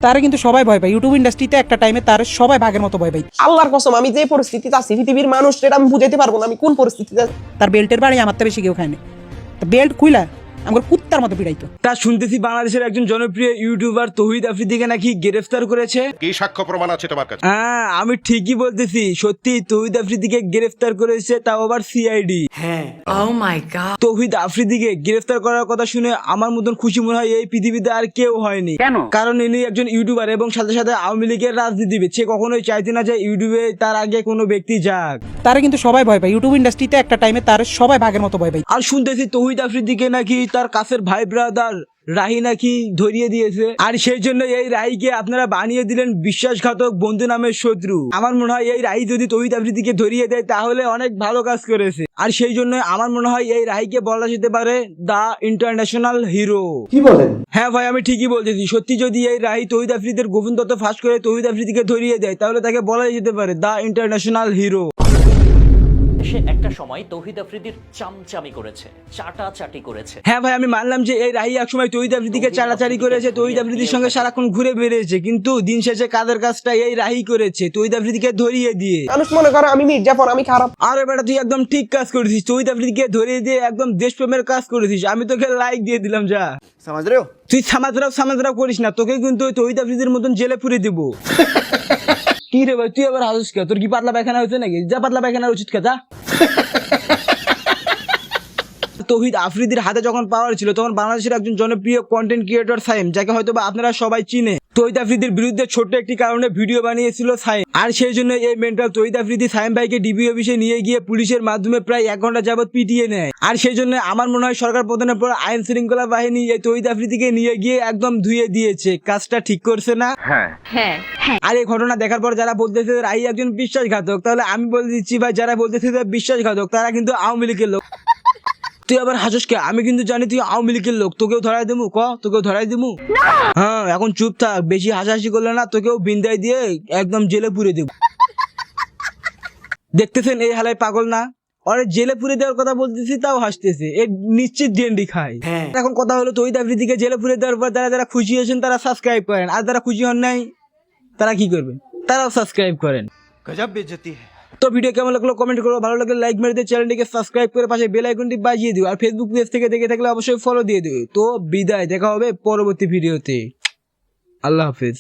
তারা কিন্তু সবাই ভয় পায় ইউটিউব ইন্ডাস্ট্রিতে একটা টাইমে তার সবাই ভাগের মতো ভয় পায়। আল্লাহর কসম আমি যে পরিস্থিতিতে আছি পৃথিবীর মানুষ এটা আমি বুঝাইতে পারবো না আমি কোন পরিস্থিতিতে। তার বেল্টের বাড়ি আমার তো বেশি কেউ খায়নি, বেল্ট খুইলা আমার কুত্তার মতো পিড়াইতো। তা শুনতেছি বাংলাদেশের একজন জনপ্রিয় ইউটিউবার তৌহিদ আফ্রিদিকে নাকি গ্রেফতার করেছে। কি সাক্ষ্য প্রমাণ আছে তোমার কাছে? হ্যাঁ আমি ঠিকই বলতেছি, সত্যি তৌহিদ আফ্রিদিকে গ্রেফতার করেছে, তাও আবার সিআইডি। হ্যাঁ Oh my god. তৌহিদ আফ্রিদিকে গ্রেফতার করার কথা শুনে আমার মতন খুশি মনে হয় এই পৃথিবীতে আর কেউ হয়নি। কেন? কারণ ইনি একজন ইউটিউবার এবং সাথে সাথে আওয়ামী লীগের রাজনীতিবিদ। সে কখনোই চাইতে না যে ইউটিউবে তার আগে কোনো ব্যক্তি যাক। তারা কিন্তু সবাই ভয় পায় ইউটিউব ইন্ডাস্ট্রিতে একটা টাইমে তার সবাই ভাগের মতো ভয় পায়। আর শুনতেছি তৌহিদ আফ্রিদিকে নাকি তার কাছের ভাই ব্রাদার রাহি নাকি ধরিয়ে দিয়েছে, আর সেই জন্য এই রাহিকে আপনারা বানিয়ে দিলেন বিশ্বাসঘাতক বন্ধু নামের শত্রু। আমার মনে হয় এই রাহি যদি তৌহিদ আফ্রিদিকে ধরিয়ে দেয় তাহলে অনেক ভালো কাজ করেছে, আর সেই জন্য আমার মনে হয় এই রাহিকে বলা যেতে পারে দা ইন্টারন্যাশনাল হিরো। কি বলেন? হ্যাঁ ভাই আমি ঠিকই বলতেছি, সত্যি যদি এই রাহি তৌহিদ আফ্রিদির গোপন তথ্য ফাঁস করে তৌহিদ আফ্রিদিকে ধরিয়ে দেয় তাহলে তাকে বলা যেতে পারে দা ইন্টারন্যাশনাল হিরো। সে একটা সময় তৌহিদ আফ্রিদির চামচামি করেছে, চাটাচাটি করেছে। হ্যাঁ ভাই আমি মানলাম যে এই রাহি একসময় তৌহিদ আফ্রিদিকে চাড়াচাড়ি করেছে, তৌহিদ আফ্রিদির সঙ্গে সারাক্ষণ ঘুরে বেরিয়েছে, কিন্তু দিন শেষে কাদের কাজটা এই রাহি করেছে তৌহিদ আফ্রিদিকে ধরিয়ে দিয়ে। মানুষ মনে করে আমি মির্জাফর আমি খারাপ। আরে বেটা তুই একদম ঠিক কাজ করেছিস, তৌহিদ আফ্রিদিকে ধরিয়ে দিয়ে একদম দেশপ্রেমের কাজ করেছিস, আমি তোকে লাইক দিয়ে দিলাম। যা তুই সামাজরাও করিস না, তোকে কিন্তু তৌহিদ আফ্রিদির মতন জেলে পুরে দিব। কি রে ভাই তুই আবার হাসিস কে? তোর কি পাতলা পায়খানা হয়েছে নাকি? যা পাতলা পায়খানার উচিত কে যা। তৌহিদ আফ্রিদির হাতে যখন পাওয়ার ছিল তখন বাংলাদেশের একজন জনপ্রিয় কন্টেন্ট ক্রিয়েটর সাইম, যাকে হয়তো বা আপনারা সবাই চিনে, তৌহিদ আফ্রিদির বিরুদ্ধে ছোট্ট একটি কারণে ভিডিও বানিয়েছিল সাইম, আর সেই জন্য এই মেন্টাল তৌহিদ আফ্রিদি সাইম ভাইকে ডিবি অফিসে নিয়ে গিয়ে পুলিশের মাধ্যমে প্রায় 1 ঘন্টা যাবত পিটিয়ে নেয়। আর সেই জন্য আমার মনে হয় সরকার পতনের পর আইন শৃঙ্খলা বাহিনী এই তৌহিদ আফ্রিদিকে নিয়ে গিয়ে একদম ধুয়ে দিয়েছে। কাজটা ঠিক করছে না? হ্যাঁ আর এই ঘটনা দেখার পর যারা বলতেছে রাহি একজন বিশ্বাসঘাতক, তাহলে আমি বলে দিচ্ছি ভাই যারা বলতেছে বিশ্বাসঘাতক তারা কিন্তু আওয়ামী লীগের লোক। তুই আবার হাসুসকে? আমি কিন্তু জানি তুই আওয়ামী লীগের লোক, তোকেও ধরাই দেবো। তোকেও ধরাই দেবো। হ্যাঁ এখন চুপ থাক, বেশি হাসাহাসি করলে না তোকেও বিন্দাই দিয়ে একদম জেলে পুরে দেবো। দেখতেছেন এই হালাই পাগল না? ওরে জেলে পুরে দেওয়ার কথা বলতেছি তাও হাসতেছে, এ নিশ্চিত ডেন্ডি খায়। এখন কথা হলো তৌহিদ আফ্রিদিকে জেলে পুরে দেওয়ার পর যারা খুশি হয়েছেন তারা সাবস্ক্রাইব করেন, আর যারা খুশি হন নাই তারা কি করবেন? তারাও সাবস্ক্রাইব করেন। গজব বেইজ্জতি है। তো ভিডিও কেমন লাগলো কমেন্ট করো, ভালো লাগলে লাইক মেরে দিয়ে চ্যানেলটিকে সাবস্ক্রাইব করে পাশে বেল আইকনটি বাজিয়ে দিও, আর ফেসবুক পেজ থেকে দেখে থাকলে অবশ্যই ফলো দিয়ে দিও। তো বিদায়, দেখা হবে পরবর্তী ভিডিওতে। আল্লাহ হাফেজ।